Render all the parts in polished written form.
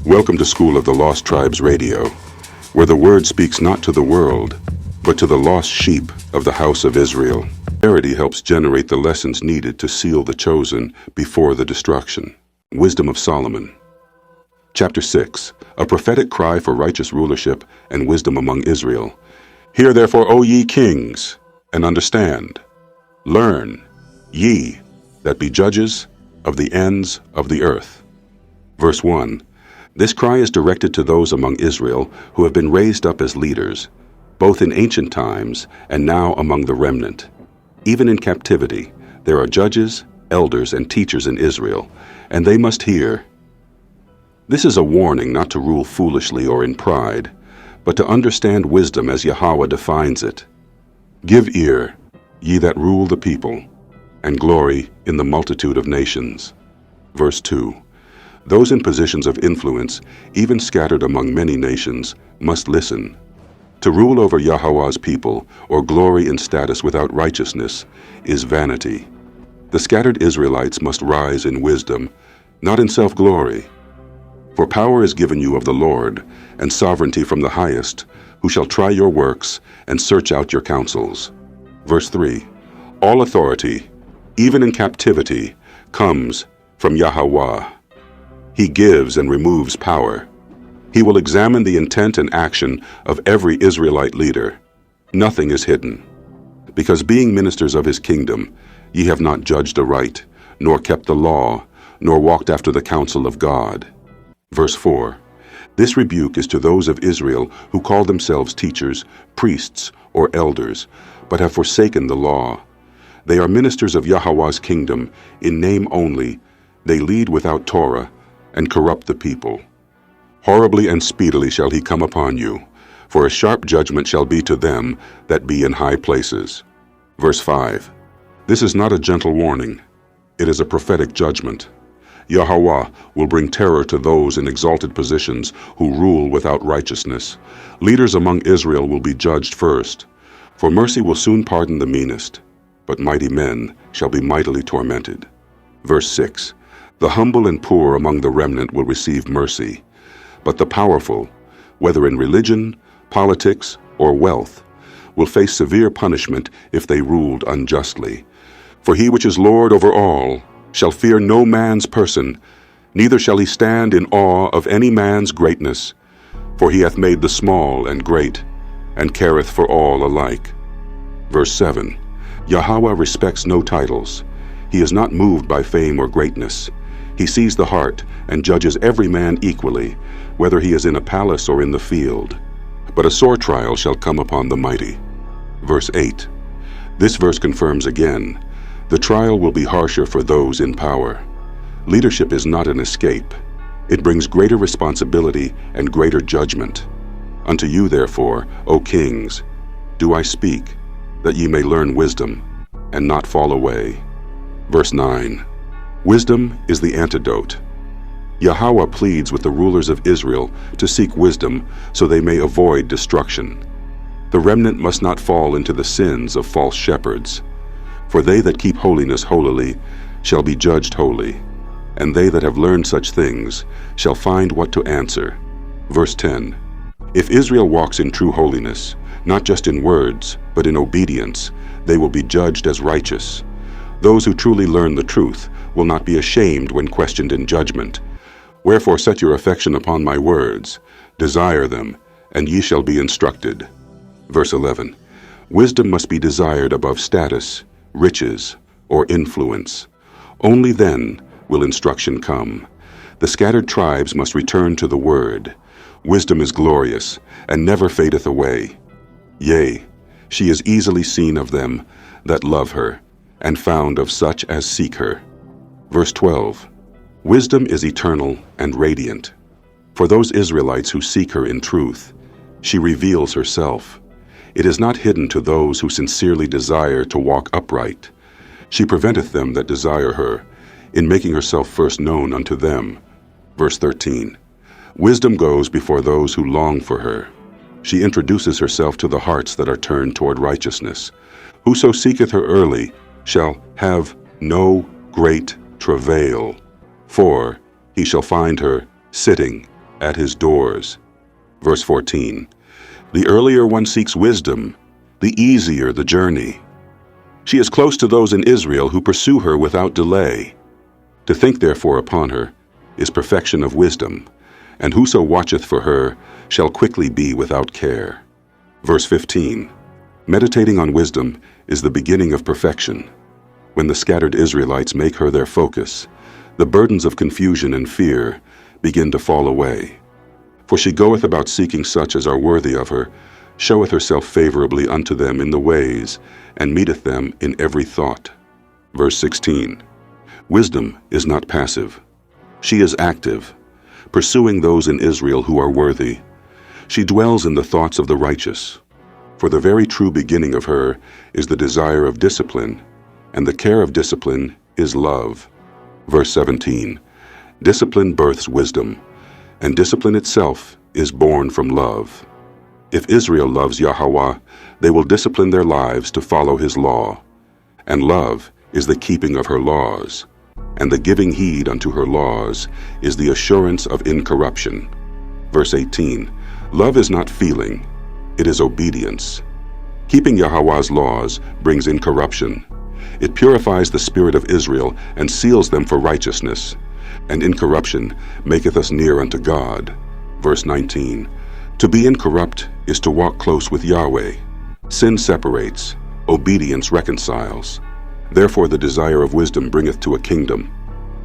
Welcome to School of the Lost Tribes Radio, where the Word speaks not to the world, but to the lost sheep of the house of Israel. Clarity helps generate the lessons needed to seal the chosen before the destruction. Wisdom of Solomon. Chapter 6. A prophetic cry for righteous rulership and wisdom among Israel. Hear therefore, O ye kings, and understand. Learn, ye that be judges of the ends of the earth. Verse 1. This cry is directed to those among Israel who have been raised up as leaders, both in ancient times and now among the remnant. Even in captivity, there are judges, elders, and teachers in Israel, and they must hear. This is a warning not to rule foolishly or in pride, but to understand wisdom as Yahweh defines it. Give ear, ye that rule the people, and glory in the multitude of nations. Verse 2. Those in positions of influence, even scattered among many nations, must listen. To rule over Yahweh's people, or glory in status without righteousness, is vanity. The scattered Israelites must rise in wisdom, not in self-glory. For power is given you of the Lord, and sovereignty from the highest, who shall try your works and search out your counsels. Verse 3. All authority, even in captivity, comes from Yahweh. He gives and removes power. He will examine the intent and action of every Israelite leader. Nothing is hidden. Because being ministers of his kingdom, ye have not judged aright, nor kept the law, nor walked after the counsel of God. Verse 4. This rebuke is to those of Israel who call themselves teachers, priests, or elders, but have forsaken the law. They are ministers of Yahweh's kingdom, in name only. They lead without Torah, and corrupt the people. Horribly and speedily shall he come upon you, for a sharp judgment shall be to them that be in high places. Verse 5. This is not a gentle warning. It is a prophetic judgment. Yahweh will bring terror to those in exalted positions who rule without righteousness. Leaders among Israel will be judged first. For mercy will soon pardon the meanest, but mighty men shall be mightily tormented. Verse 6. The humble and poor among the remnant will receive mercy, but the powerful, whether in religion, politics, or wealth, will face severe punishment if they ruled unjustly. For he which is Lord over all shall fear no man's person, neither shall he stand in awe of any man's greatness. For he hath made the small and great, and careth for all alike. Verse 7. Yahweh respects no titles. He is not moved by fame or greatness. He sees the heart and judges every man equally, whether he is in a palace or in the field. But a sore trial shall come upon the mighty. Verse 8. This verse confirms again, the trial will be harsher for those in power. Leadership is not an escape. It brings greater responsibility and greater judgment. Unto you, therefore, O kings, do I speak, that ye may learn wisdom, and not fall away. Verse 9. Wisdom is the antidote. Yahweh pleads with the rulers of Israel to seek wisdom so they may avoid destruction. The remnant must not fall into the sins of false shepherds. For they that keep holiness holily shall be judged holy, and they that have learned such things shall find what to answer. Verse 10. If Israel walks in true holiness, not just in words, but in obedience, they will be judged as righteous. Those who truly learn the truth will not be ashamed when questioned in judgment. Wherefore set your affection upon my words, desire them, and ye shall be instructed. Verse 11. Wisdom must be desired above status, riches, or influence. Only then will instruction come. The scattered tribes must return to the word. Wisdom is glorious, and never fadeth away. Yea, she is easily seen of them that love her, and found of such as seek her. Verse 12. Wisdom is eternal and radiant. For those Israelites who seek her in truth, she reveals herself. It is not hidden to those who sincerely desire to walk upright. She preventeth them that desire her, in making herself first known unto them. Verse 13. Wisdom goes before those who long for her. She introduces herself to the hearts that are turned toward righteousness. Whoso seeketh her early shall have no great travail, for he shall find her sitting at his doors. Verse 14. The earlier one seeks wisdom, the easier the journey. She is close to those in Israel who pursue her without delay. To think therefore upon her is perfection of wisdom, and whoso watcheth for her shall quickly be without care. Verse 15. Meditating on wisdom is the beginning of perfection. When the scattered Israelites make her their focus, the burdens of confusion and fear begin to fall away. For she goeth about seeking such as are worthy of her, showeth herself favorably unto them in the ways, and meeteth them in every thought. Verse 16. Wisdom is not passive. She is active, pursuing those in Israel who are worthy. She dwells in the thoughts of the righteous. For the very true beginning of her is the desire of discipline, and the care of discipline is love. Verse 17. Discipline births wisdom, and discipline itself is born from love. If Israel loves Yahweh, they will discipline their lives to follow his law. And love is the keeping of her laws, and the giving heed unto her laws is the assurance of incorruption. Verse 18. Love is not feeling, it is obedience. Keeping Yahweh's laws brings incorruption. It purifies the spirit of Israel and seals them for righteousness. And incorruption maketh us near unto God. Verse 19. To be incorrupt is to walk close with Yahweh. Sin separates, obedience reconciles. Therefore the desire of wisdom bringeth to a kingdom.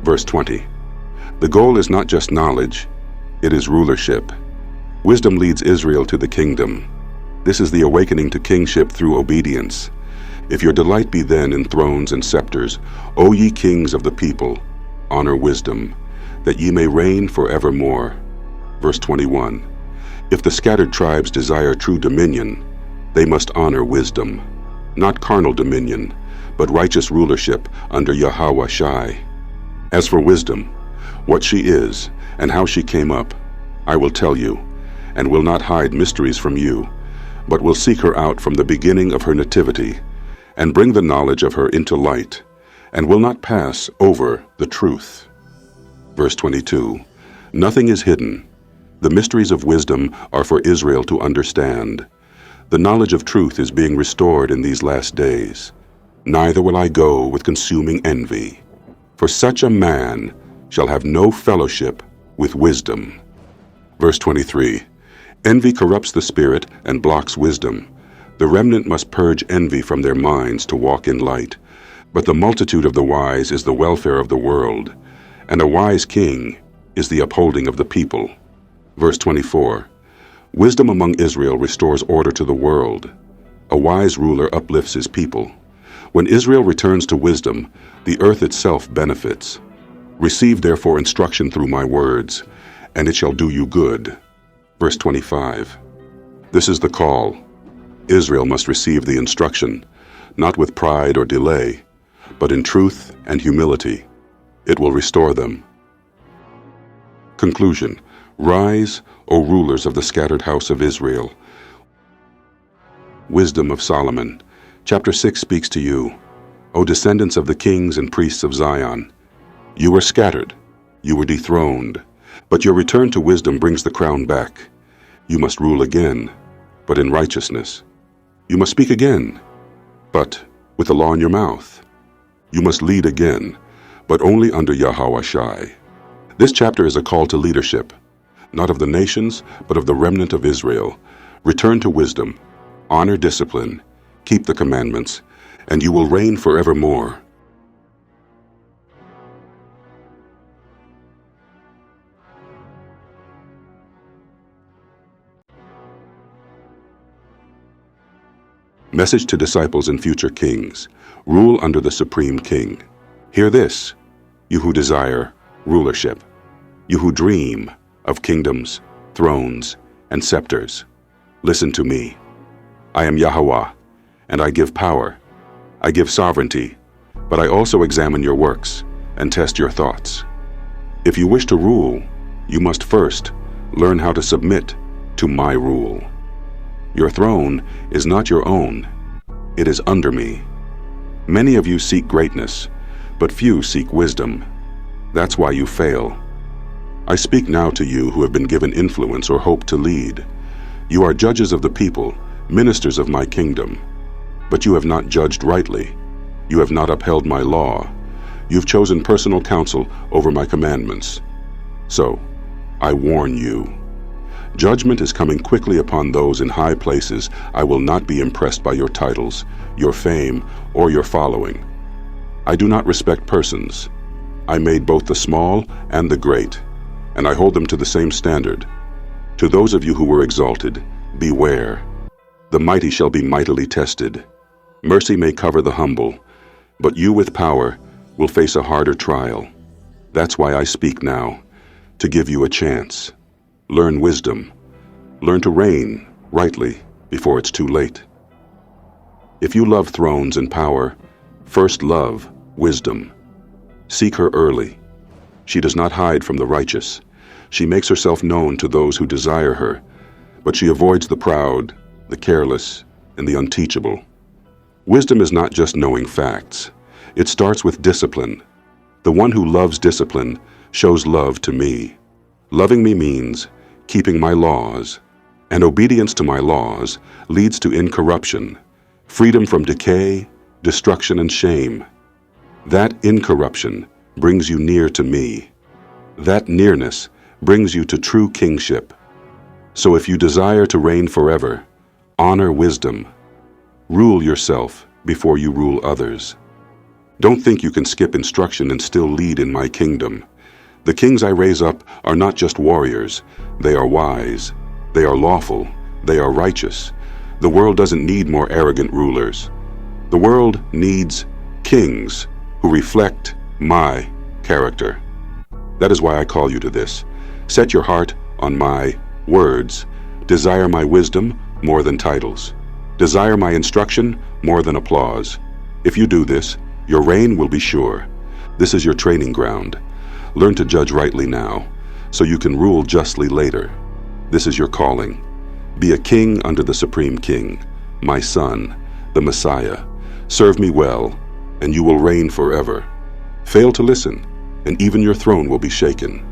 Verse 20. The goal is not just knowledge, it is rulership. Wisdom leads Israel to the kingdom. This is the awakening to kingship through obedience. If your delight be then in thrones and scepters, O ye kings of the people, honor wisdom, that ye may reign forevermore. Verse 21. If the scattered tribes desire true dominion, they must honor wisdom, not carnal dominion, but righteous rulership under Yahweh Shai. As for wisdom, what she is, and how she came up, I will tell you, and will not hide mysteries from you, but will seek her out from the beginning of her nativity, and bring the knowledge of her into light, and will not pass over the truth. Verse 22. Nothing is hidden. The mysteries of wisdom are for Israel to understand. The knowledge of truth is being restored in these last days. Neither will I go with consuming envy, for such a man shall have no fellowship with wisdom. Verse 23. Envy corrupts the spirit and blocks wisdom. The remnant must purge envy from their minds to walk in light. But the multitude of the wise is the welfare of the world, and a wise king is the upholding of the people. Verse 24. Wisdom among Israel restores order to the world. A wise ruler uplifts his people. When Israel returns to wisdom, the earth itself benefits. Receive therefore instruction through my words, and it shall do you good. Verse 25. This is the call. Israel must receive the instruction, not with pride or delay, but in truth and humility. It will restore them. Conclusion. Rise, O rulers of the scattered house of Israel. Wisdom of Solomon. Chapter 6 speaks to you, O descendants of the kings and priests of Zion. You were scattered, you were dethroned, but your return to wisdom brings the crown back. You must rule again, but in righteousness. You must speak again, but with the law in your mouth. You must lead again, but only under Yahweh Shai. This chapter is a call to leadership, not of the nations, but of the remnant of Israel. Return to wisdom, honor discipline, keep the commandments, and you will reign forevermore. Message to disciples and future kings. Rule under the supreme king. Hear this, you who desire rulership, you who dream of kingdoms, thrones, and scepters. Listen to me. I am Yahweh, and I give power. I give sovereignty, but I also examine your works and test your thoughts. If you wish to rule, you must first learn how to submit to my rule. Your throne is not your own. It is under me. Many of you seek greatness, but few seek wisdom. That's why you fail. I speak now to you who have been given influence or hope to lead. You are judges of the people, ministers of my kingdom. But you have not judged rightly. You have not upheld my law. You've chosen personal counsel over my commandments. So, I warn you. Judgment is coming quickly upon those in high places. I will not be impressed by your titles, your fame, or your following. I do not respect persons. I made both the small and the great, and I hold them to the same standard. To those of you who were exalted, beware. The mighty shall be mightily tested. Mercy may cover the humble, but you with power will face a harder trial. That's why I speak now, to give you a chance. Learn wisdom. Learn to reign rightly before it's too late. If you love thrones and power, first love wisdom. Seek her early. She does not hide from the righteous. She makes herself known to those who desire her, but she avoids the proud, the careless, and the unteachable. Wisdom is not just knowing facts. It starts with discipline. The one who loves discipline shows love to me. Loving me means keeping my laws, and obedience to my laws leads to incorruption, freedom from decay, destruction, and shame. That incorruption brings you near to me. That nearness brings you to true kingship. So if you desire to reign forever, honor wisdom. Rule yourself before you rule others. Don't think you can skip instruction and still lead in my kingdom. The kings I raise up are not just warriors. They are wise. They are lawful. They are righteous. The world doesn't need more arrogant rulers. The world needs kings who reflect my character. That is why I call you to this. Set your heart on my words. Desire my wisdom more than titles. Desire my instruction more than applause. If you do this, your reign will be sure. This is your training ground. Learn to judge rightly now, so you can rule justly later. This is your calling. Be a king under the Supreme King, my Son, the Messiah. Serve me well, and you will reign forever. Fail to listen, and even your throne will be shaken.